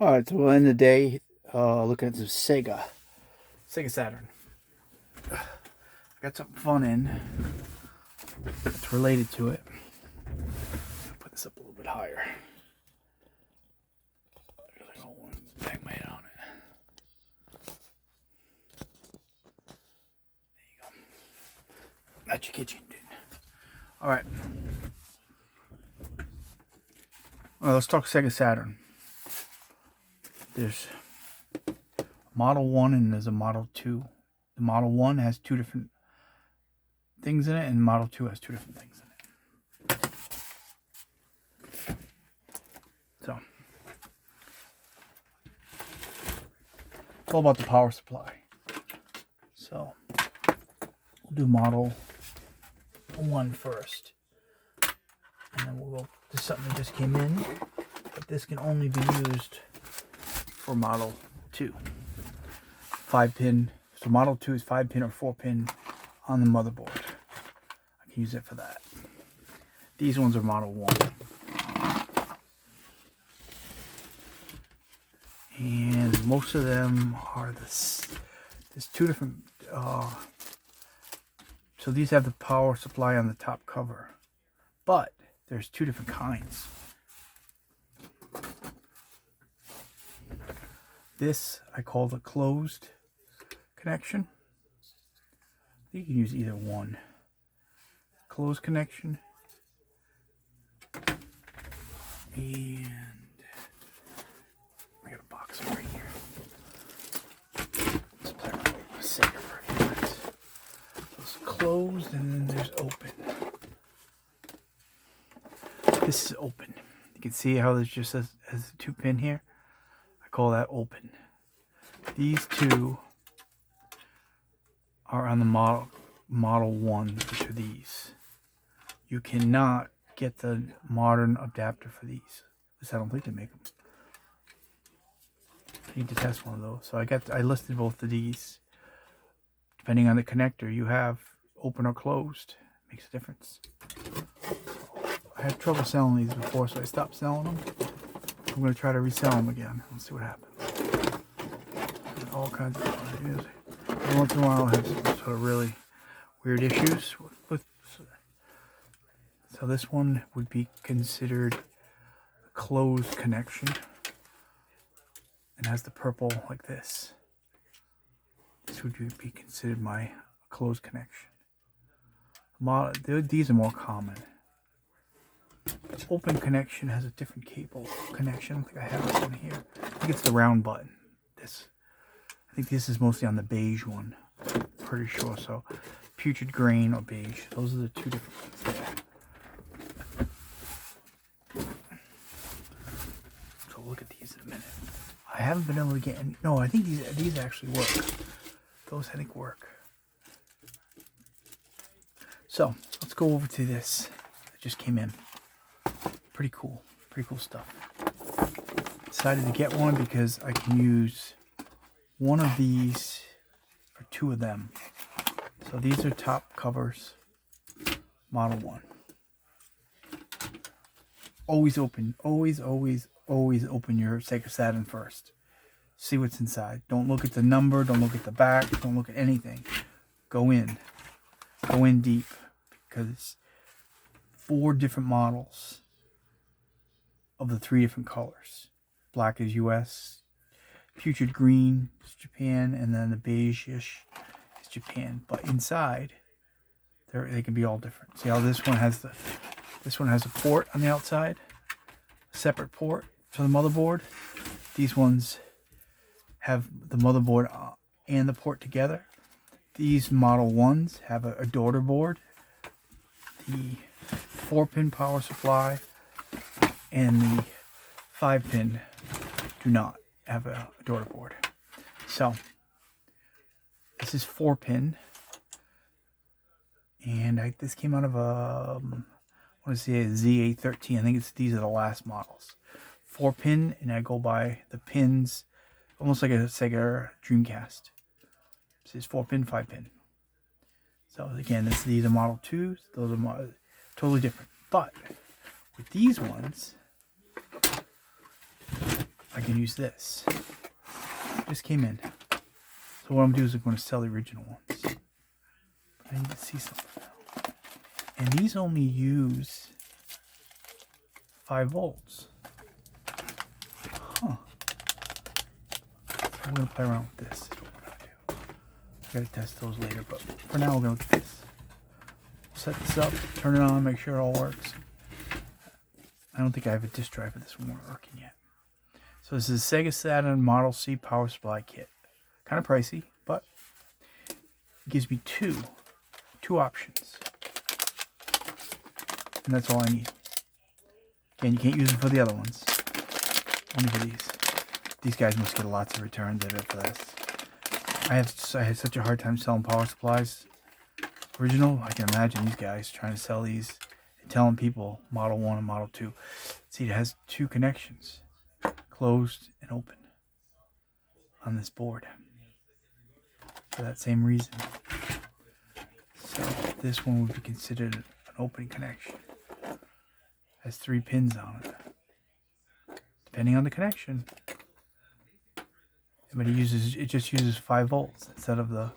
Alright, so we'll end the day looking at some SEGA Saturn. I got something fun in that's related to it. I'll put this up a little bit higher. I don't want to bang my head on it. There you go. That's your kitchen, dude. Alright. Well, let's talk SEGA Saturn. There's a Model 1 and there's a Model 2. The Model 1 has two different things in it, and Model 2 has two different things in it. So, it's all about the power supply. So, we'll do Model 1 first. And then we'll go to something that just came in, but this can only be used for Model 2. 5-pin. So Model 2 is 5-pin or 4-pin on the motherboard. I can use it for that. These ones are Model 1. And most of them are this. There's two different. So these have the power supply on the top cover. But there's two different kinds. This I call the closed connection. You can use either one. Closed connection. And I got a box right here. Let's play around with a second for a few minutes. So it's closed and then there's open. This is open. You can see how there's just has a 2-pin here. I call that open. These two are on the Model 1, which are these. You cannot get the modern adapter for these. At least I don't think they make them. I need to test one of those. So I listed both of these. Depending on the connector you have, open or closed, makes a difference. I had trouble selling these before, so I stopped selling them. I'm going to try to resell them again and see what happens. All kinds of ideas. Every once in a while I have some sort of really weird issues with. So this one would be considered a closed connection. It has the purple like this. This would be considered my closed connection. These are more common. Open connection has a different cable connection. I think I have this one here. I think it's the round button. I think this is mostly on the beige one. Pretty sure. So putrid grain or beige. Those are the two different ones there. So we'll look at these in a minute. I haven't been able to get any. No, I think these actually work. Those I think work. So let's go over to this that just came in. Pretty cool stuff. Decided to get one because I can use one of these for two of them. So these are top covers. Model 1. Always open. Always open your SEGA Saturn first. See what's inside. Don't look at the number. Don't look at the back. Don't look at anything. Go in. Go in deep. Because 4 different models of the 3 different colors. Black is US. Putrid green is Japan, and then the beige-ish is Japan. But inside, they can be all different. See how this one has a port on the outside, a separate port for the motherboard. These ones have the motherboard and the port together. These Model 1s have a daughter board. The 4-pin power supply and the 5-pin do not have a daughter board. So this is 4-pin, and this came out of I want to say a Z813. I think these are the last models. 4-pin, and I go by the pins, almost like a Sega Dreamcast. This is 4-pin, 5-pin. So again, these are Model 2s. Those are totally different. But with these ones, I can use this. This came in. So what I'm gonna do is I'm gonna sell the original ones. But I need to see something now. And these only use 5 volts. Huh. I'm gonna play around with this. Is what we're gonna do. I gotta test those later, but for now we're gonna look at this. Set this up, turn it on, make sure it all works. I don't think I have a disk drive for this one working yet. So this is SEGA Saturn Model C power supply kit. Kind of pricey, but it gives me two options. And that's all I need. Again, you can't use them for the other ones. Only for these. These guys must get lots of returns out of it for this. I had such a hard time selling power supplies. Original, I can imagine these guys trying to sell these and telling people Model 1 and Model 2. See, it has 2 connections. Closed and open. On this board. For that same reason. So, this one would be considered an open connection. Has 3 pins on it. Depending on the connection. But it just uses 5 volts instead of the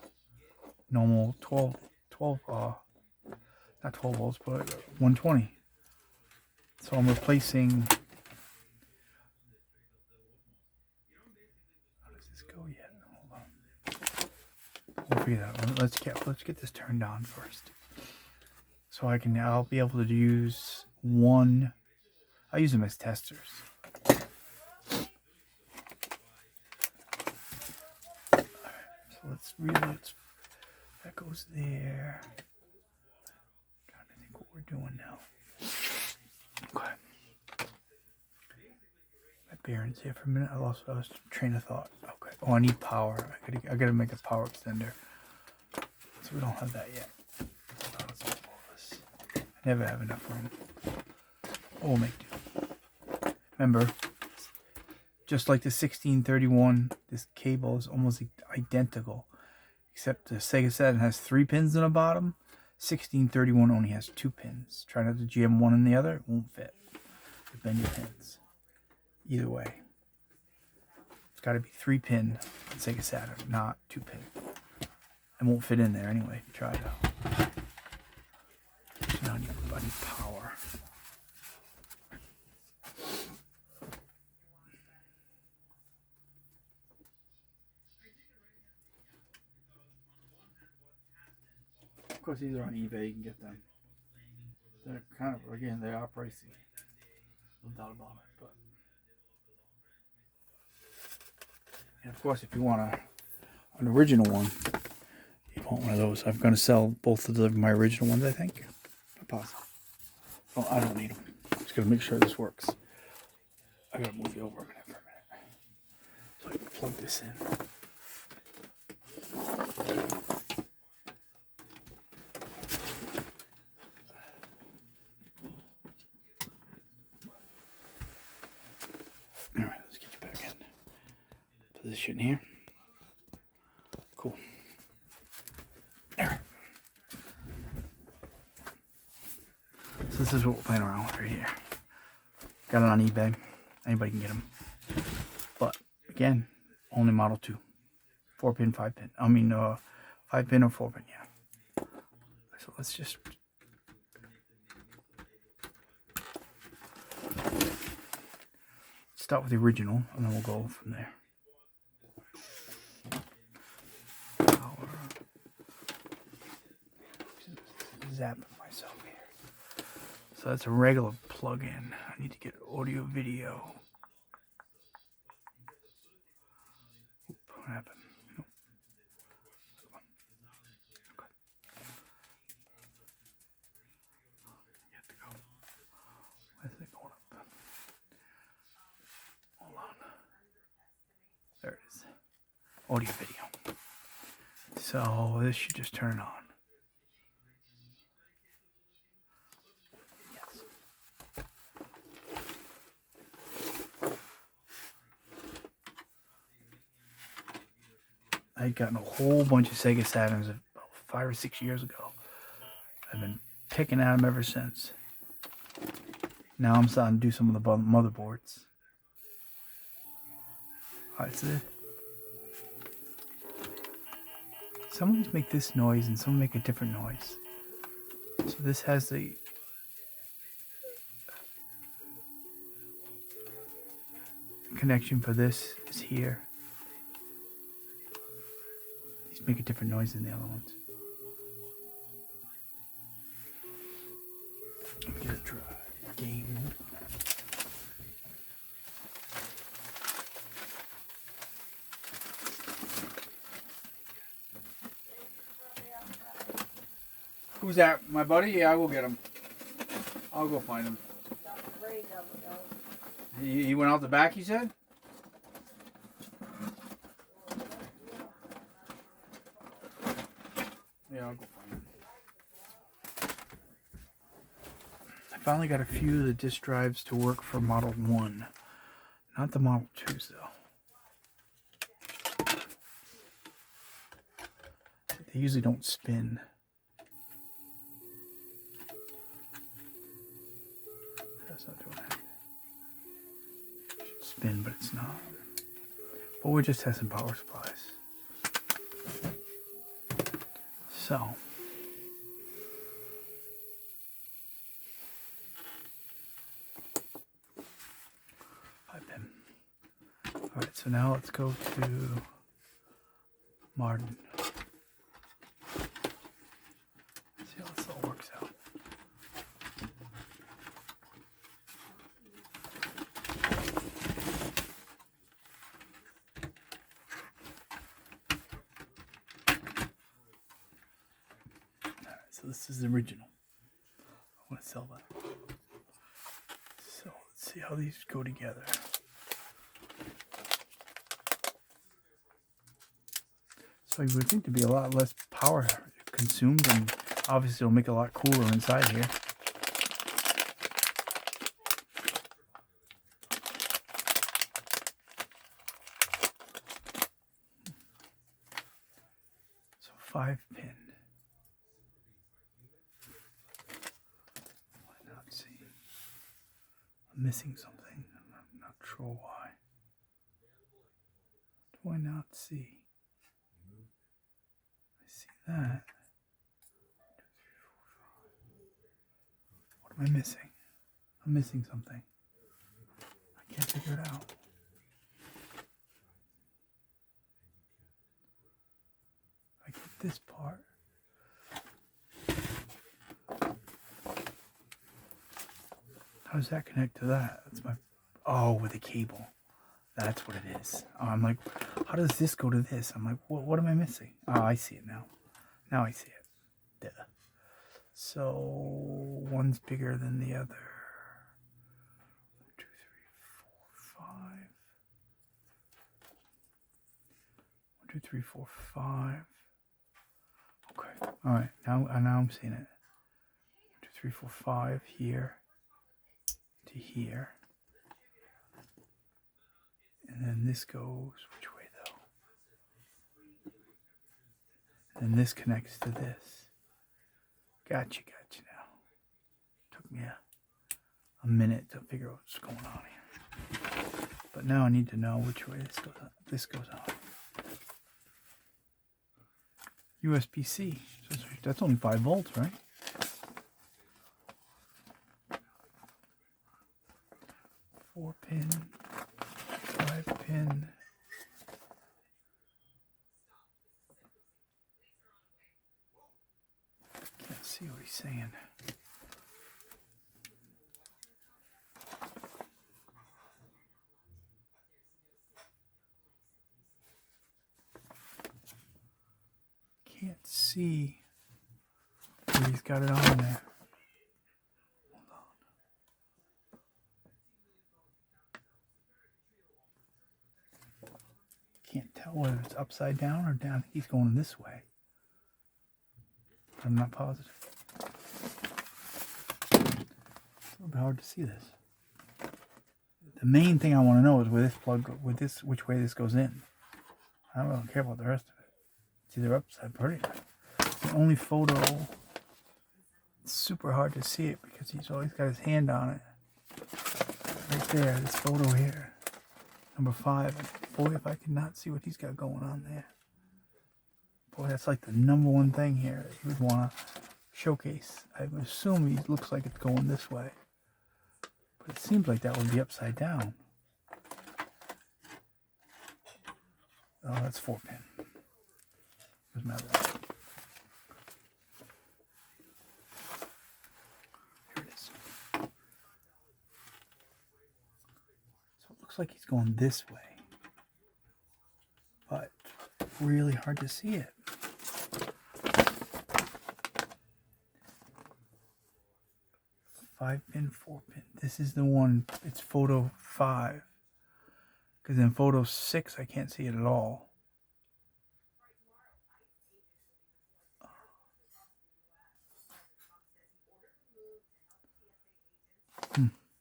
normal 12 not 12 volts, but 120. So I'm replacing. How does this go yet? Hold on. We'll figure that out. Let's get this turned on first. So I'll be able to use one. I use them as testers. So that goes there. I'm trying to think what we're doing now. Okay. My bearings here for a minute. I lost train of thought. Okay. Oh, I need power. I gotta make a power extender. So we don't have that yet. I never have enough room. We'll make do. Remember, just like the 1631, this cable is almost identical, except the SEGA Saturn has 3 pins in the bottom. 1631 only has 2 pins. Try not to jam one in the other, it won't fit. You bend your pins. Either way, it's got to be 3 pin SEGA Saturn, not 2 pin. It won't fit in there anyway if you try it out. So now I need power. Of course, these are on eBay. You can get them. They're kind of, again, they are pricey. No doubt about it. But and of course, if you want an original one, you want one of those. I'm going to sell both of my original ones, I think. Possible. Oh, I don't need them. I'm just going to make sure this works. I got to move you over a minute for a minute. So I can plug this in. Alright, let's get you back in position here. Cool. There. So this is what we're playing around with right here. Got it on eBay. Anybody can get them. But again, only Model 2. 4 pin, 5 pin. 5 pin or 4 pin, yeah. So let's just start with the original and then we'll go from there. Power. Zapping myself here. So that's a regular plug-in. I need to get audio video. Oop, what happened? Nope. Okay. You have to go. Where's it going up? Hold on. There it is. Audio video. So this should just turn on. I'd gotten a whole bunch of SEGA Saturns about 5 or 6 years ago. I've been picking at them ever since. Now I'm starting to do some of the motherboards. Alright, so some of these make this noise and some make a different noise. So this has the connection for this is here. These make a different noise than the other ones. Let me get a try. Game. Who's that? My buddy? Yeah, I will get him. I'll go find him. He went out the back, he said? Yeah, I'll go find him. I finally got a few of the disk drives to work for Model 1. Not the Model 2s, though. They usually don't spin. That's not doing that. It should spin, but it's not. But we're just testing power supplies. So. 5-pin. Alright, so now let's go to Martin. See how this all works out. Alright, so this is the original. I want to sell that. So let's see how these go together. So you would think there'd be a lot less power consumed, and obviously it'll make it a lot cooler inside here. So 5-pin. Why not see? I'm missing something. I'm not sure why. Do I not see? That. What am I missing? I'm missing something. I can't figure it out. I get this part. How does that connect to that? That's my... Oh, with a cable. That's what it is. Oh, I'm like, how does this go to this? I'm like, what am I missing? Oh, I see it now. Now I see it. Duh. So one's bigger than the other. 1, 2, 3, 4, 5. 1, 2, 3, 4, 5. Okay. All right. Now I'm seeing it. 1, 2, 3, 4, 5 here to here. And then this goes which way though? And this connects to this. Gotcha now. Took me a minute to figure out what's going on here. But now I need to know which way this goes on. USB-C. So that's only 5 volts, right? Four-pin, 5-pin. Can't see what he's saying. Can't see where he's got it on there. Hold on. Can't tell whether it's upside down or down. He's going this way. But I'm not positive. It's a little bit hard to see this. The main thing I want to know is where this plug, which way this goes in. I don't care about the rest of it. It's either upside pretty. The only photo, it's super hard to see it because he's always got his hand on it. Right there, this photo here. Number 5 boy, if I could not see what he's got going on there. Boy, that's like the number one thing here that you would want to showcase. I would assume he looks like it's going this way. But it seems like that would be upside down. Oh, that's 4-pin. Doesn't matter. Here it is. So it looks like he's going this way. But really hard to see it. Five pin, 4-pin. This is the one. It's photo 5. Because in photo 6, I can't see it at all.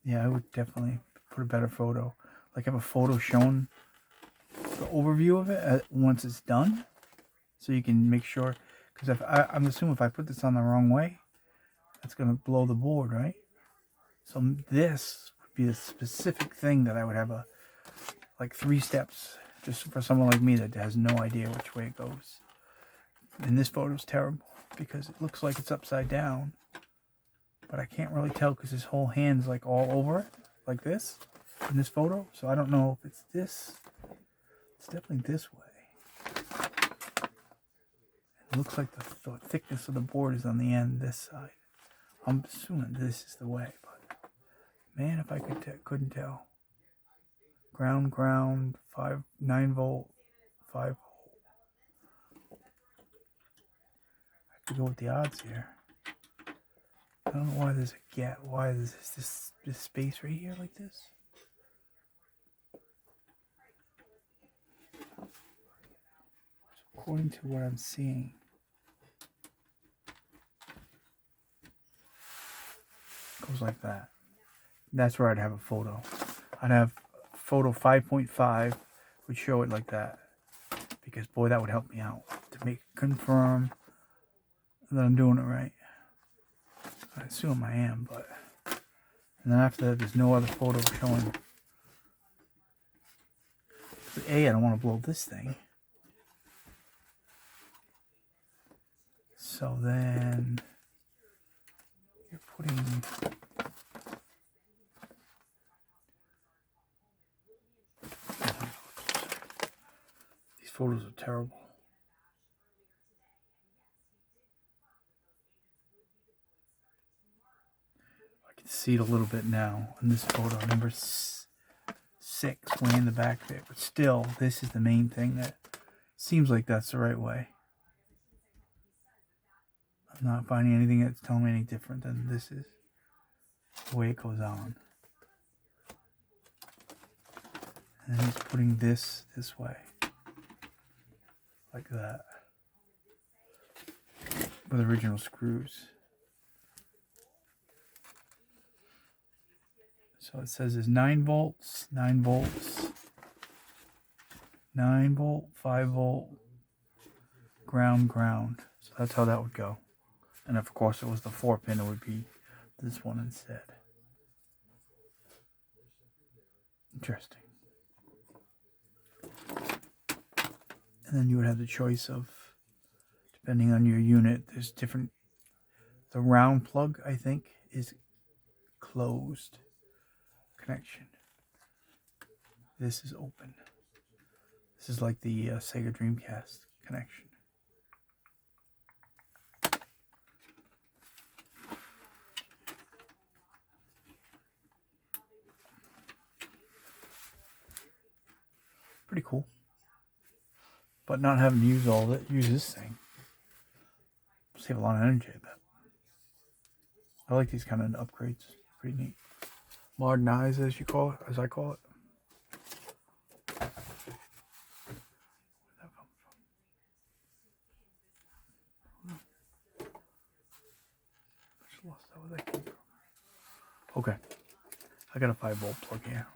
Yeah, I would definitely put a better photo. Like have a photo showing the overview of it once it's done, so you can make sure. Because if I'm assuming if I put this on the wrong way, that's gonna blow the board, right? So this would be a specific thing that I would have like 3 steps, just for someone like me that has no idea which way it goes. And this photo's terrible because it looks like it's upside down, but I can't really tell because his whole hand's like all over it, like this, in this photo. So I don't know if it's this. It's definitely this way. It looks like the thickness of the board is on the end, this side. I'm assuming this is the way, but man, if I couldn't tell. Ground, 9 volt, 5 volt. I could go with the odds here. I don't know why there's a gap. Why is this space right here like this? So according to what I'm seeing, it goes like that. That's where I'd have a photo. I'd have photo 5.5 would show it like that, because boy, that would help me out to confirm that I'm doing it right. I assume I am, but and then after that, there's no other photo showing. I don't want to blow this thing. So then you're putting. These photos are terrible. I can see it a little bit now in this photo, number 6, way in the back there. But still, this is the main thing that seems like that's the right way. I'm not finding anything that's telling me any different than this is the way it goes on. And he's putting this way, like that, with original screws. So it says it's 9 volts, 9 volts, 9 volt, 5 volt, ground. So that's how that would go. And of course it was the 4-pin, it would be this one instead. Interesting. And then you would have the choice of, depending on your unit, there's different. The round plug, I think, is closed connection. This is open. This is like the SEGA Dreamcast connection. Pretty cool. But not having to use all of it, use this thing. Save a lot of energy, I bet. I like these kind of upgrades. Pretty neat. Modernize, as I call it. Where'd that come from? I just lost that. Where that came from. Okay. I got a 5 volt plug here.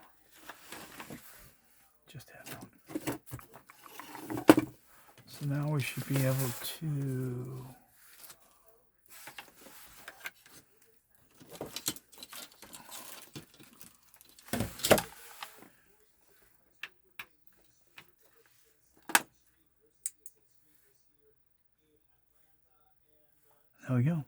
Just had one. So now we should be able to There we go.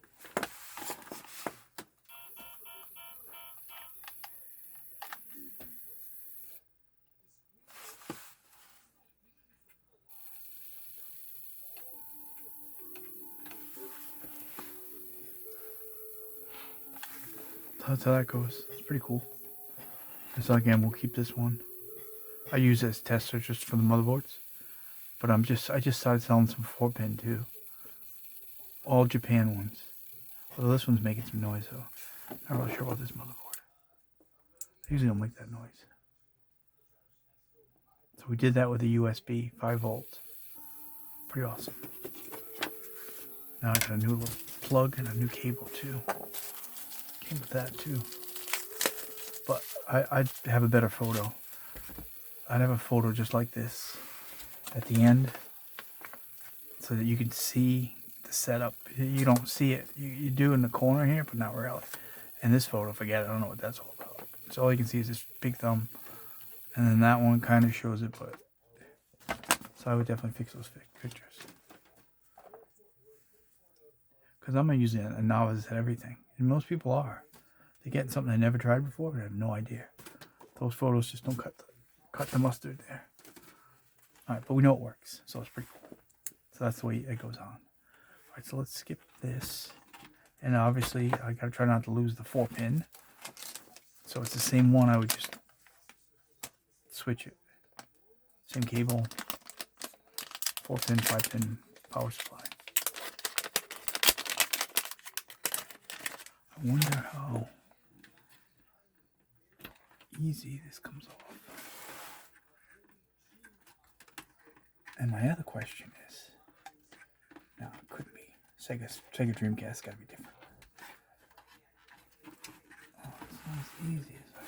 That's how that goes. It's pretty cool. So again, we'll keep this one. I use it as tester just for the motherboards. But I just started selling some 4-pin too. All Japan ones. Although this one's making some noise, so I'm not really sure about this motherboard. I usually don't make that noise. So we did that with a USB 5 volts. Pretty awesome. Now I got a new little plug and a new cable too. Came with that too. But I'd have a better photo. I'd have a photo just like this at the end, so that you can see the setup. You don't see it. You do in the corner here, but not really. And this photo, forget it. I don't know what that's all about. So all you can see is this big thumb, and then that one kind of shows it. But so I would definitely fix those pictures, because I'm using a novice at everything, and most people are. They're getting something they never tried before, but I have no idea. Those photos just don't cut the mustard there. All right, but we know it works, so it's pretty cool. So that's the way it goes on. All right, so let's skip this. And obviously, I gotta try not to lose the 4-pin. So it's the same one. I would just switch it. Same cable. 4-pin, 5-pin power supply. I wonder how easy this comes off. And my other question is, now it could be Sega Dreamcast, got to be different. Oh, it's not as easy as I.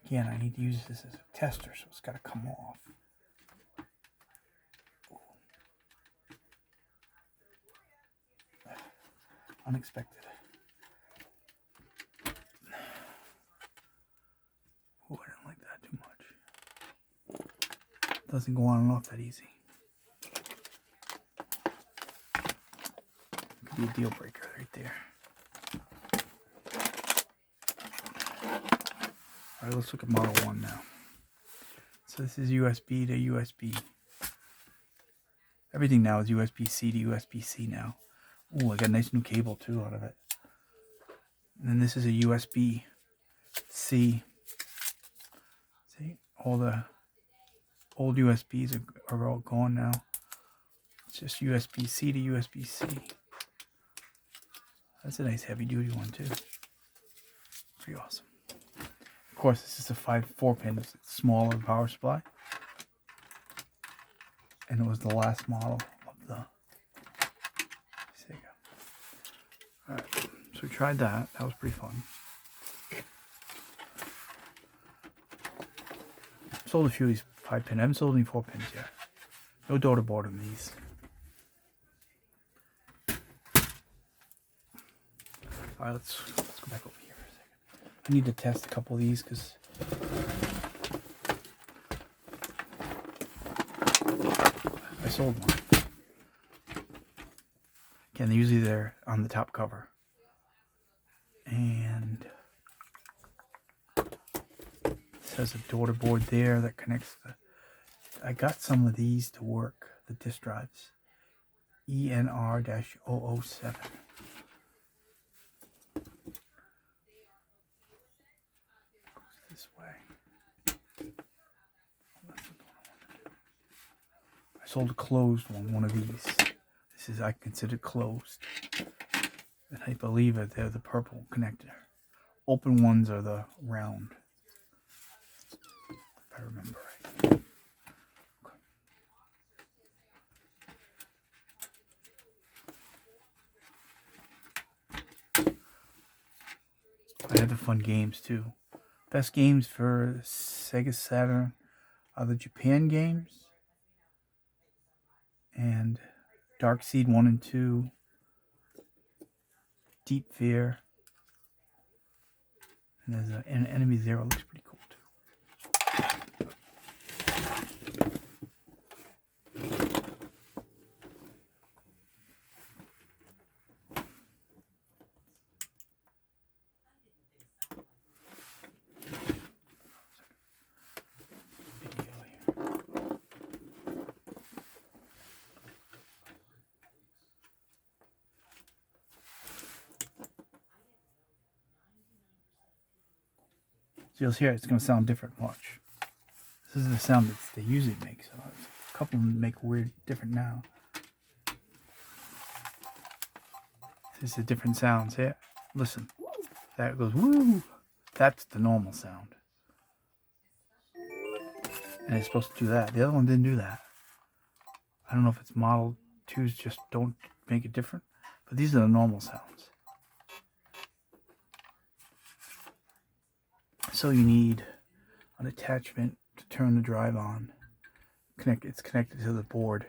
Again, I need to use this as a tester, so it's got to come off. Ooh. Unexpected. Oh, I didn't like that too much. Doesn't go on and off that easy. Could be a deal breaker right there. Alright, let's look at Model 1 now. So this is USB to USB. Everything now is USB-C to USB-C now. Ooh, I got a nice new cable too out of it. And then this is a USB-C. See, all the old USBs are all gone now. It's just USB-C to USB-C. That's a nice heavy duty one too. Pretty awesome. Of course, this is a 4-pin, it's smaller power supply. And it was the last model of the SEGA. Alright, so we tried that. That was pretty fun. Sold a few of these 5-pin. I haven't sold any 4-pins yet. No daughter bought them these. Alright, let's go back over here for a second. I need to test a couple of these because I sold one. Again, usually they're on the top cover. And it says a daughter board there that connects the. I got some of these to work, the disk drives. ENR-007. This way. I sold a closed one of these. This is, I consider closed. And I believe that they're the purple connector. Open ones are the round. If I remember right. I had the fun games too. Best games for SEGA Saturn are the Japan games and Dark Seed 1 and 2, Deep Fear, and there's an Enemy Zero, looks pretty cool too. So you'll hear it's going to sound different. Watch. This is the sound that they usually make. So a couple of them make weird, different now. This is a different sounds here. Listen. That goes woo. That's the normal sound. And it's supposed to do that. The other one didn't do that. I don't know if it's Model 2s just don't make it different. But these are the normal sounds. So you need an attachment to turn the drive on. It's connected to the board.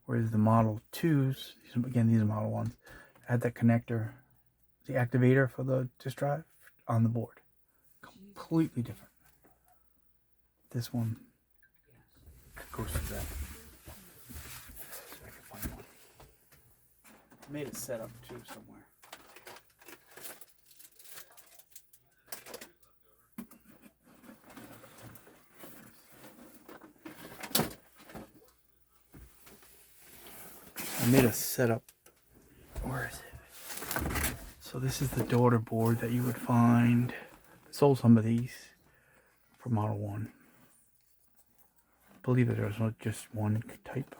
Whereas the Model 2s, again, these are Model 1s, add that connector, the activator for the disk drive on the board. Completely different. This one goes to that. So I can find one. I made a setup too somewhere. I made a setup. Where is it? So this is the daughter board that you would find. I sold some of these for Model 1. I believe that there's not just one type.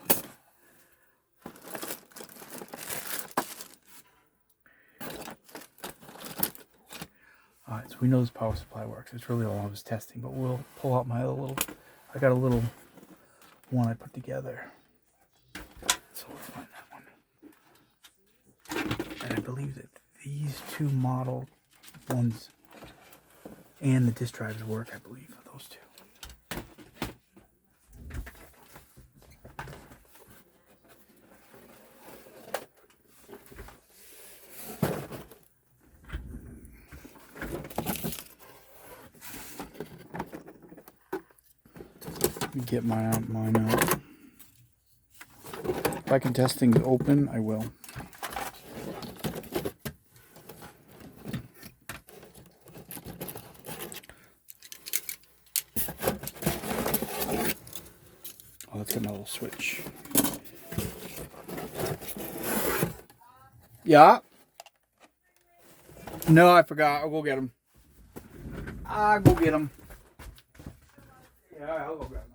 Alright, so we know this power supply works. It's really all I was testing, but we'll pull out my other little, I got a little one I put together. So we'll find that one. And I believe that these two Model 1s and the disk drives work, I believe, for those two. Let me get mine out. If I can test things open, I will. Oh, let's get my little switch. Yeah. No, I forgot. I'll go get him. I'll go get him. Yeah, I'll go grab him.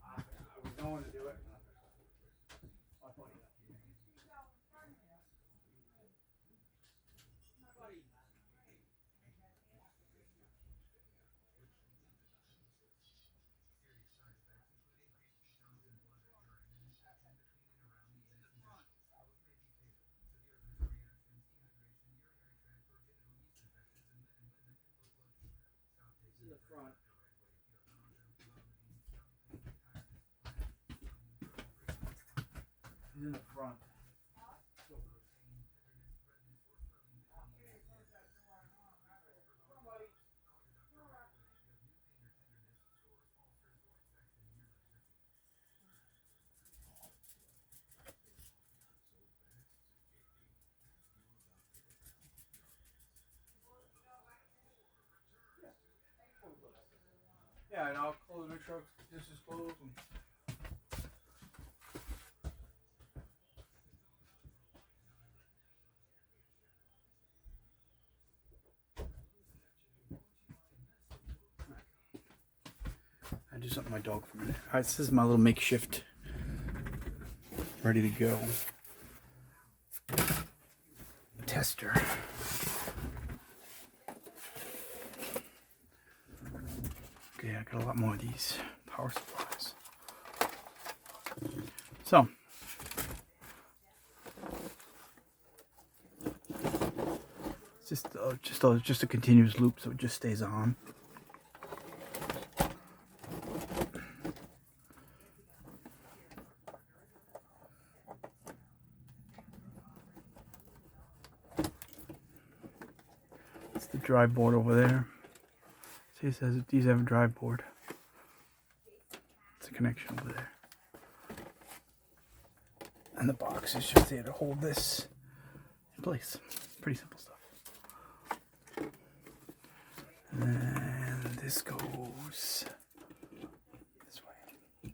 I was going to do it. In the front. He's in the front. Yeah, and I'll close, make sure this is closed. I do something with my dog for a minute. Alright, this is my little makeshift. Ready to go. Tester. Okay, I got a lot more of these power supplies. So, it's just a continuous loop, so it just stays on. It's the drive board over there. See, it says these have a drive board. It's a connection over there. And the box is just there to hold this in place. Pretty simple stuff. And this goes this way.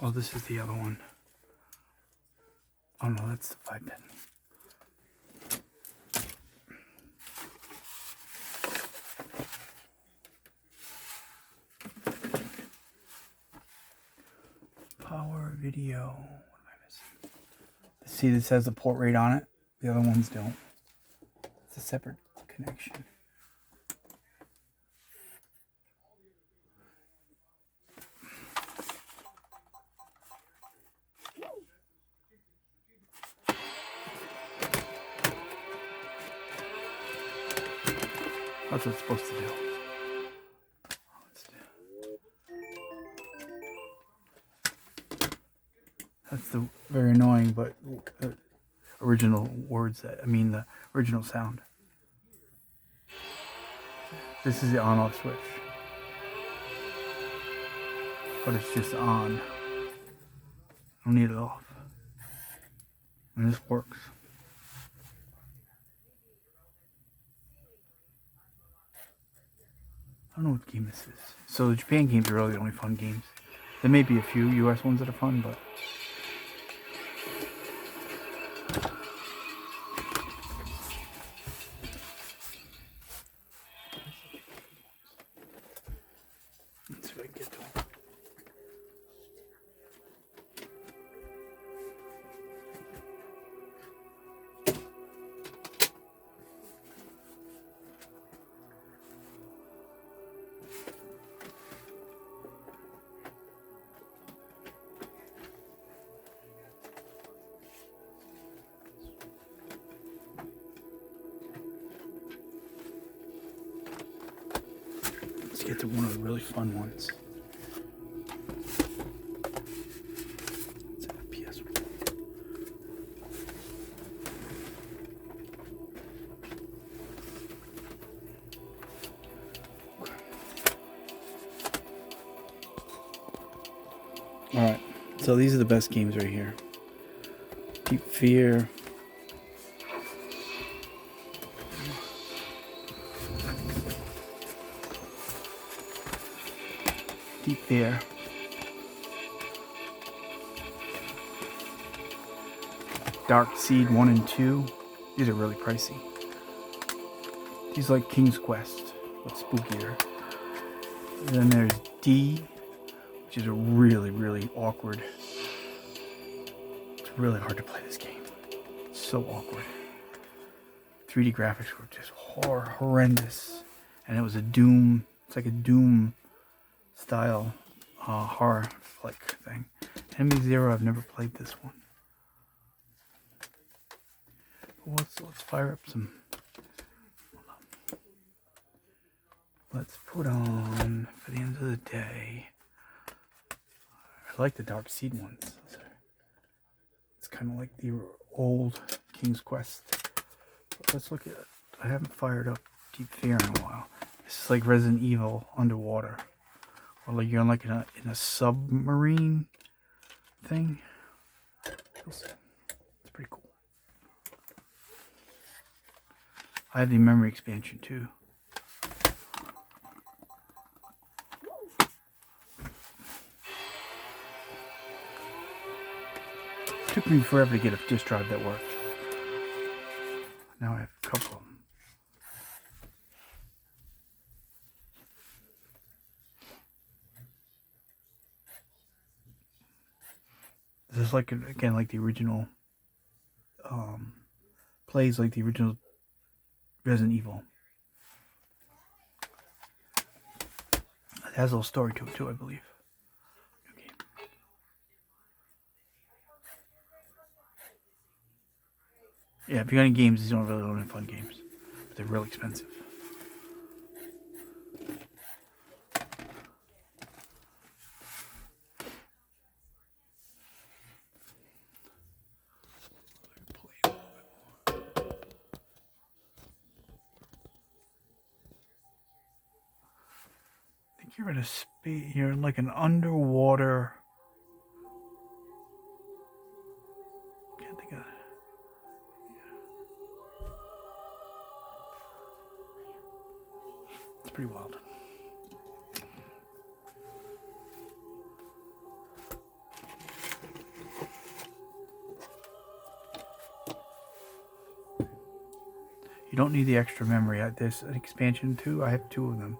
Oh, this is the other one. Oh no, that's the 5-pin. Power video. What am I missing? See, this has the port rate on it. The other ones don't. It's a separate connection. That's what it's supposed to do. That's the very annoying, but original words that I mean the original sound. This is the on-off switch, but it's just on. I don't need it off, and this works. I don't know what game this is. So the Japan games are really the only fun games. There may be a few US ones that are fun, but let's see if I can get to them. Let's get to one of the really fun ones. It's a PSU. Alright, so these are the best games right here. Deep Fear. Deep Fear. Dark Seed 1 and 2. These are really pricey. These are like King's Quest, but spookier. And then there's D, which is a really, really awkward. It's really hard to play this game. It's so awkward. 3D graphics were just horrendous. And it was a Doom, it's like a Doom style horror flick thing. Enemy Zero, I've never played this one. Let's fire up some. Hold on. Let's put on for the end of the day. I like the Dark Seed ones. It's kind of like the old King's Quest. But let's look at it. I haven't fired up Deep Fear in a while. This is like Resident Evil underwater. Or like you're like in a submarine thing. It's pretty cool. I have the memory expansion too. It took me forever to get a disk drive that worked. Now I have a couple of them. This is like, again, like the original, plays like the original Resident Evil. It has a little story to it too, I believe. Okay. Yeah, if you got any games, these don't really look like fun games. But they're real expensive. You're in a space. You're in like an underwater. Can't think of it. It's pretty wild. You don't need the extra memory. There's an expansion too. I have 2 of them.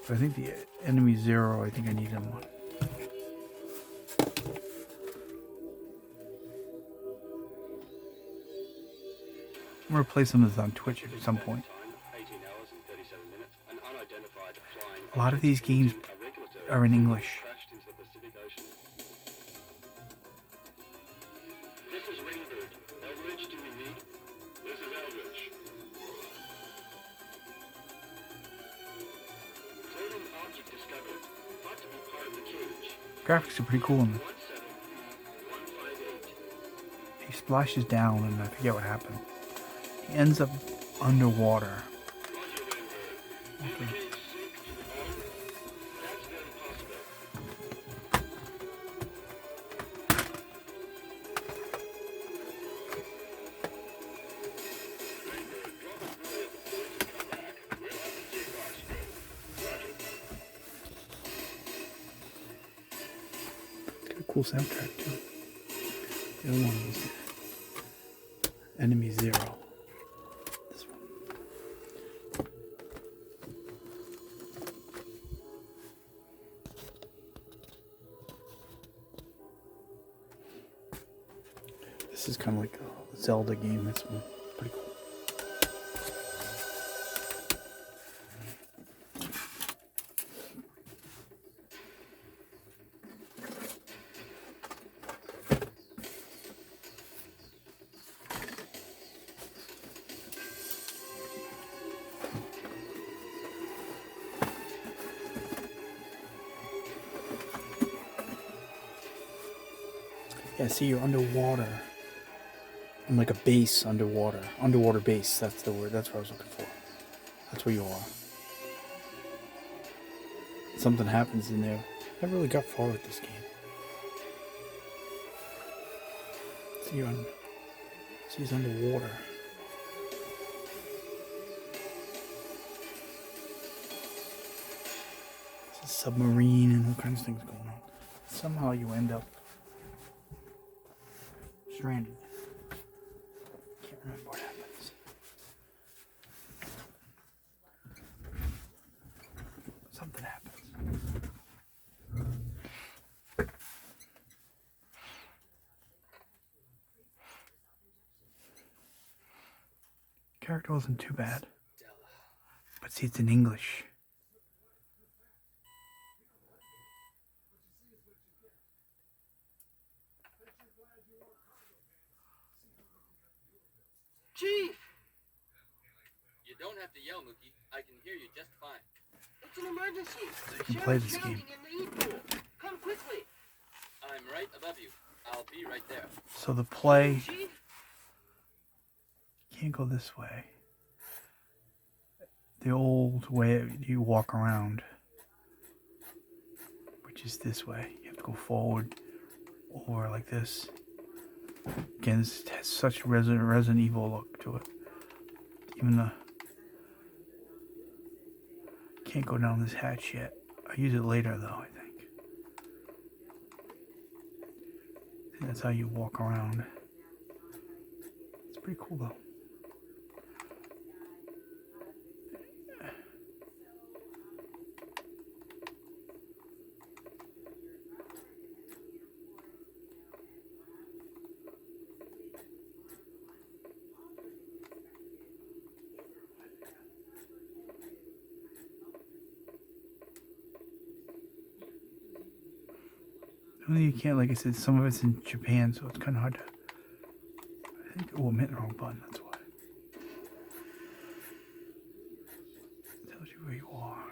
But I think the enemy 0, I think I need them one. I'm going to play some of this on Twitch at some point. A lot of these games are in English. Graphics are pretty cool in this. He splashes down and I forget what happened. He ends up underwater. Okay. Cool soundtrack too. The other one was Enemy 0. This one. This is kind of like a Zelda game. That's pretty cool. Yeah, see, you're underwater. I'm like a base underwater. Underwater base, that's the word. That's what I was looking for. That's where you are. Something happens in there. I never really got far with this game. See, he's underwater. It's a submarine and all kinds of things going on. Somehow you end up stranded. Can't remember what happens. Something happens. Character wasn't too bad. But see, it's in English. Chief! You don't have to yell, Mookie. I can hear you just fine. It's an emergency. You can play this game. Come quickly. I'm right above you. I'll be right there. So the play... Can't go this way. The old way you walk around, which is this way. You have to go forward, over like this. Again, this has such Resident Evil look to it. Even the... Can't go down this hatch yet. I'll use it later though, I think. And that's how you walk around. It's pretty cool though. You can't, like I said, some of it's in Japan, so it's kind of hard to... I think, oh, I'm hitting the wrong button, that's why. It tells you where you are.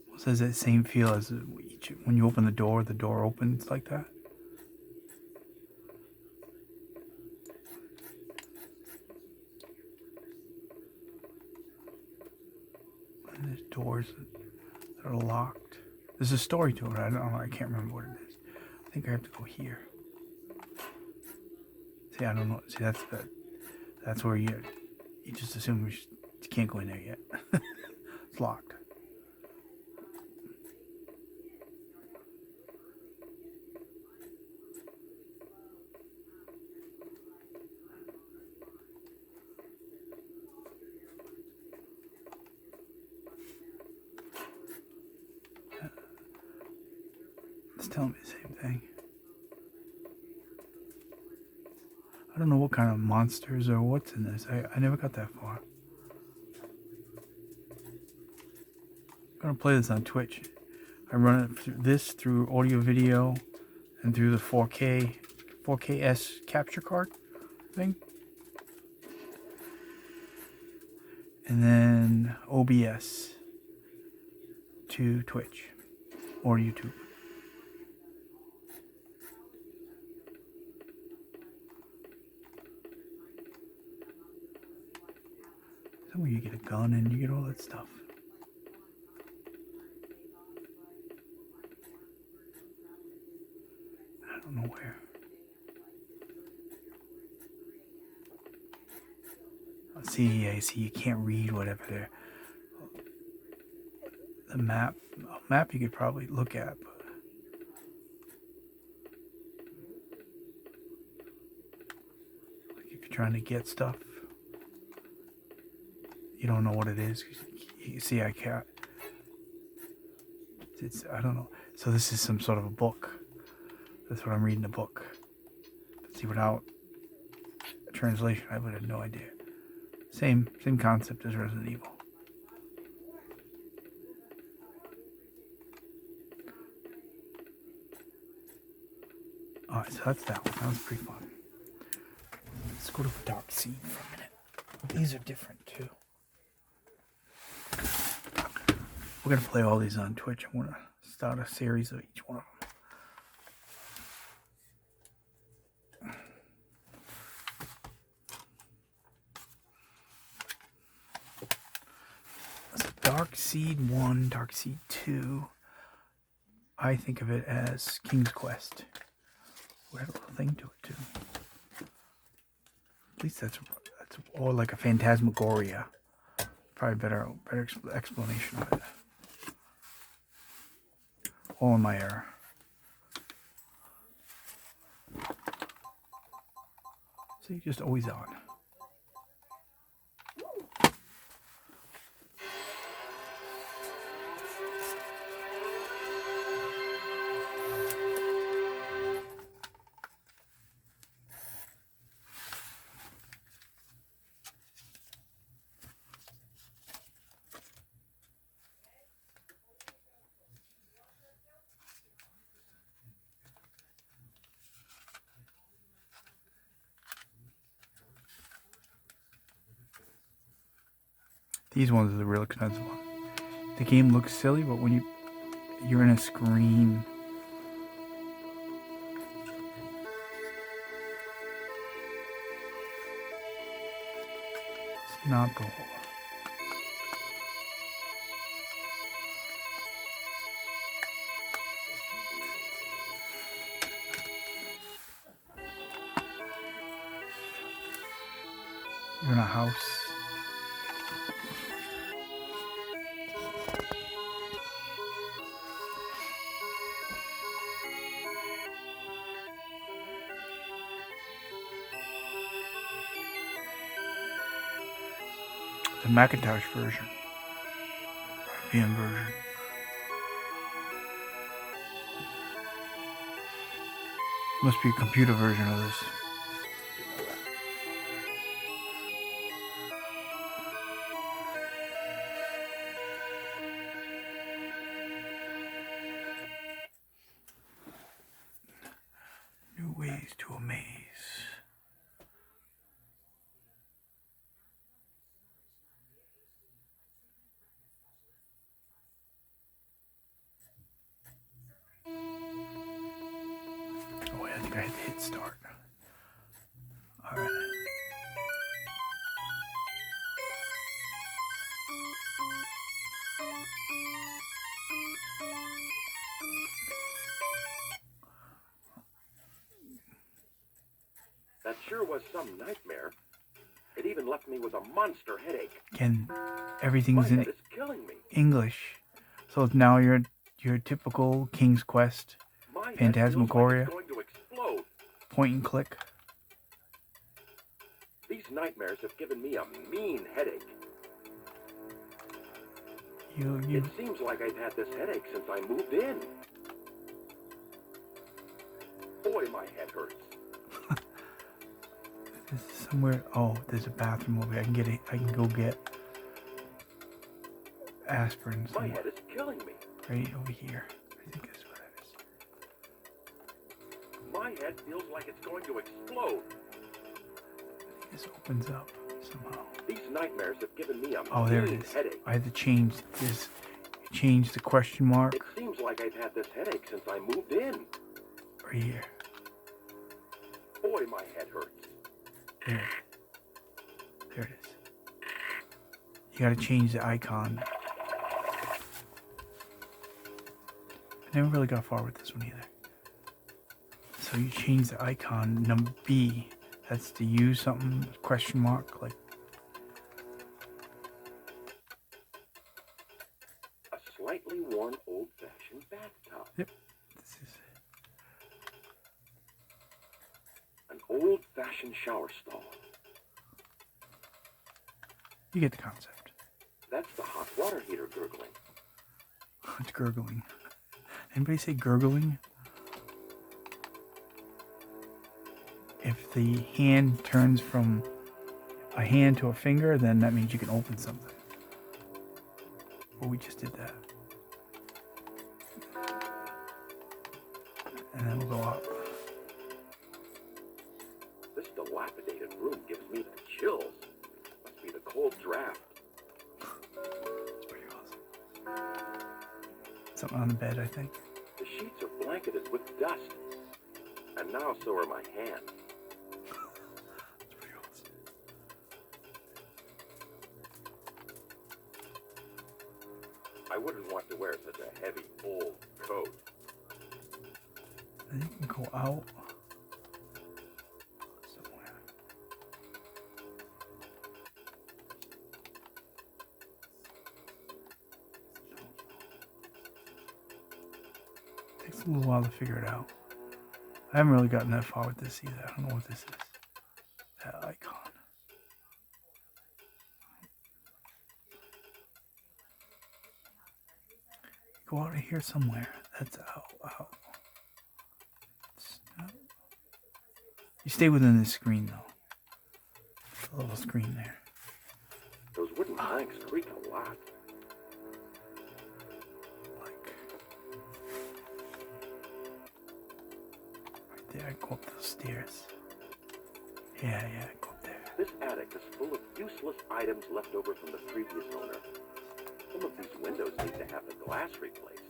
Well, it has that same feel as when you open the door opens like that. And there's doors that are locked. There's a story to it. I don't know. I can't remember what it is. I think I have to go here. See, I don't know. See, that's where you just assume you can't go in there yet. It's locked. It's telling me the same thing. I don't know what kind of monsters or what's in this. I never got that far. I'm gonna play this on Twitch. I run it through audio video and through the 4Ks capture card thing. And then OBS to Twitch or YouTube. Somewhere you get a gun and you get all that stuff. I don't know where. See, you can't read whatever there. The map, a map you could probably look at, but like if you're trying to get stuff, you don't know what it is. You see, I can't. I don't know. So this is some sort of a book. That's what I'm reading, a book. But see, without a translation, I would have no idea. Same concept as Resident Evil. Alright, so that's that one. That was pretty fun. Let's go to the Dark Seed for a minute. These are different too. We're going to play all these on Twitch. I want to start a series of each one of them. So Dark Seed 1, Dark Seed 2. I think of it as King's Quest. We had a little thing to it too. At least that's or like a Phantasmagoria. Probably better explanation of it. All in my error. See, just always on. These ones are the real expensive ones. The game looks silly, but when you're in a screen, it's not the whole. You're in a house. The Macintosh version. IBM version. Must be a computer version of this. New ways to amaze. Oh, I think I had to hit start. All right. That sure was some nightmare. It even left me with a monster headache. Again, My everything's in head is killing me. English. So now your typical King's Quest, My head Phantasmagoria, feels like it's going to explode. point and click. These nightmares have given me a mean headache. You It seems like I've had this headache since I moved in. Boy, my head hurts. This is somewhere. Oh, there's a bathroom over here. I can go get aspirin. My Somewhere. head is killing me. Right over here. I think that's what it is. My head feels like it's going to explode. This opens up somehow. These nightmares have given me a Oh, there it mean is. headache. I had to change this. Change the question mark It seems like I've had this headache since I moved in. right here. Boy, my head hurts. There. There it is. You gotta change the icon. I never really got far with this one either. So you change the icon, number B. That's to use something, question mark, like A slightly worn old-fashioned bathtub. yep. This is An old-fashioned shower stall. you get the concept. That's the hot water heater gurgling. It's gurgling. Anybody say gurgling? If the hand turns from a hand to a finger, then that means you can open something. Well, we just did that. And then we'll go up. This dilapidated room gives me the chills. Must be the cold draft. It's pretty awesome. Something on the bed, I think. The sheets are blanketed with dust. And now so are my hands. It's pretty awesome. I wouldn't want to wear such a heavy, old coat. Then you can go out somewhere. Takes a little while to figure it out. I haven't really gotten that far with this either. I don't know what this is. That icon. Go out of here somewhere. That's out. Snap. You stay within this screen though. The little screen there. Those wooden planks creak a lot. Like right there. I go up those stairs. Yeah, go up there. This attic is full of useless items left over from the previous owner. Some of these windows need to have the glass replaced.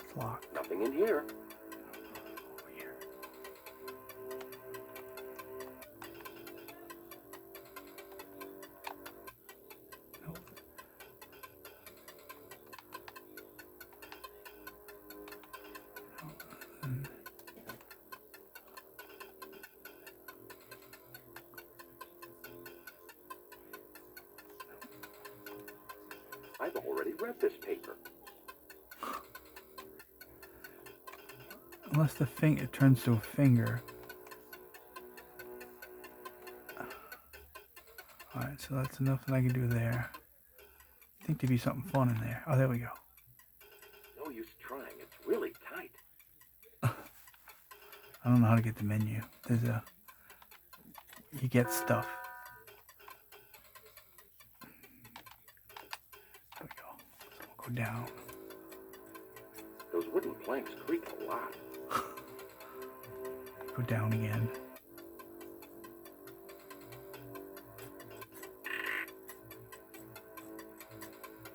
It's locked. Nothing in here. Over here. Nope. I've already read this paper. Unless the finger turns to a finger. Alright, so that's enough that I can do there. I think there'd be something fun in there. Oh, there we go. No use trying. It's really tight. I don't know how to get the menu. You get stuff. There we go. So we'll go down. Those wooden planks creak a lot. Go down again.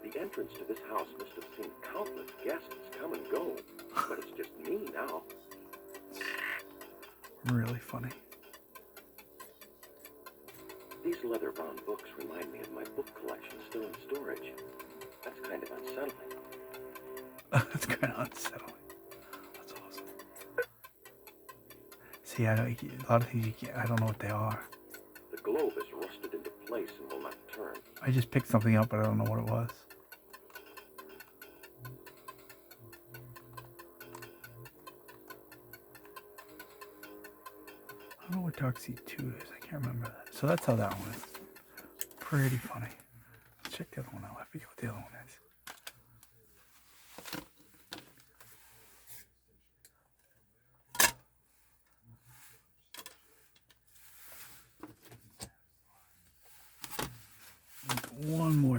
The entrance to this house must have seen countless guests come and go. But it's just me now. Really funny. These leather-bound books remind me of my book collection still in storage. That's kind of unsettling. That's kind of unsettling. That's awesome. See, a lot of things you can't, I don't know what they are. The globe is rusted into place and will not turn. I just picked something up, but I don't know what it was. I don't know what Dark Seed 2 is. I can't remember that. So that's how that one is. Pretty funny. Let's check the other one out. I forget what the other one is.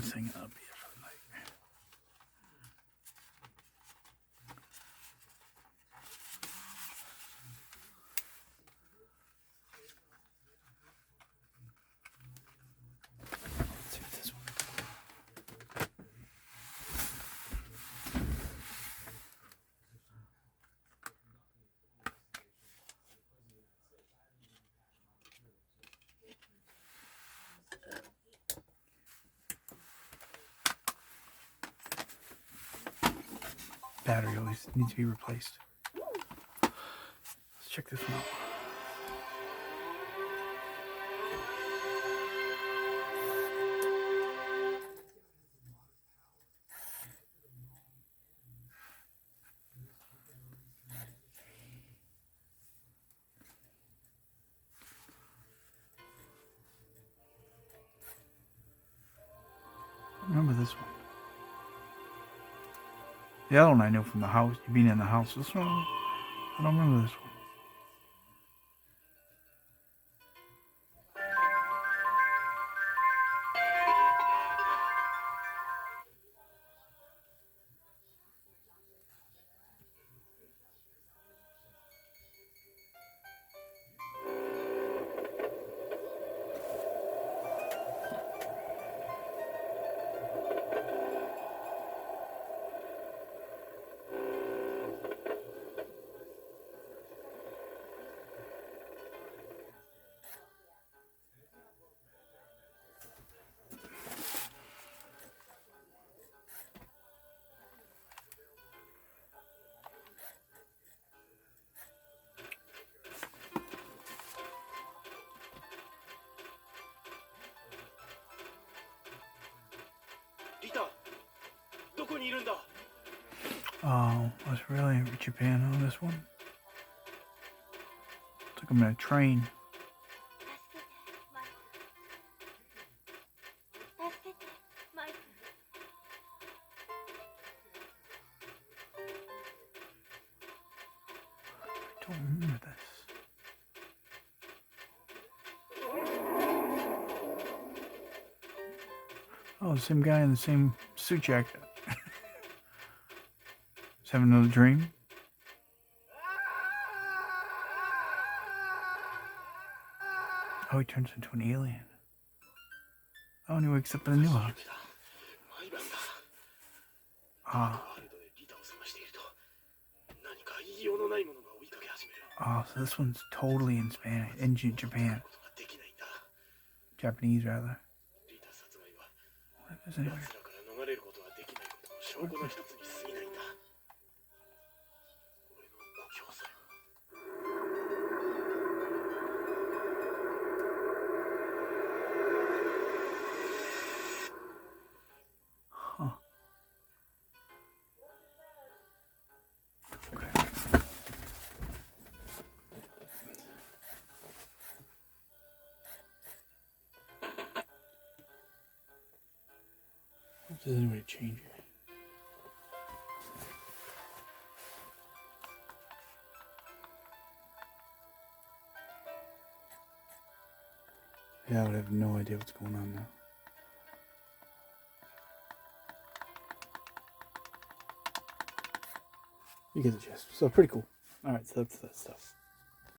was thinking that'll be it for the night. Let's see what this one. Battery always needs to be replaced. Let's check this one out. Remember this one. The other one I know from the house, being in the house. This one, I don't remember this one. Oh, was really Japan on this one? Took him in a train. I don't remember this. Oh, the same guy in the same suit jacket. He's having another dream. Oh, he turns into an alien. Oh, and he wakes up in a new house. Ah. Oh, so this one's totally in Spanish, in Japan. Japanese, rather. What is it anyway? Huh. Okay. Does anybody change it? Yeah, I would have no idea what's going on now. You get the gist. So pretty cool. Alright, so that's that stuff.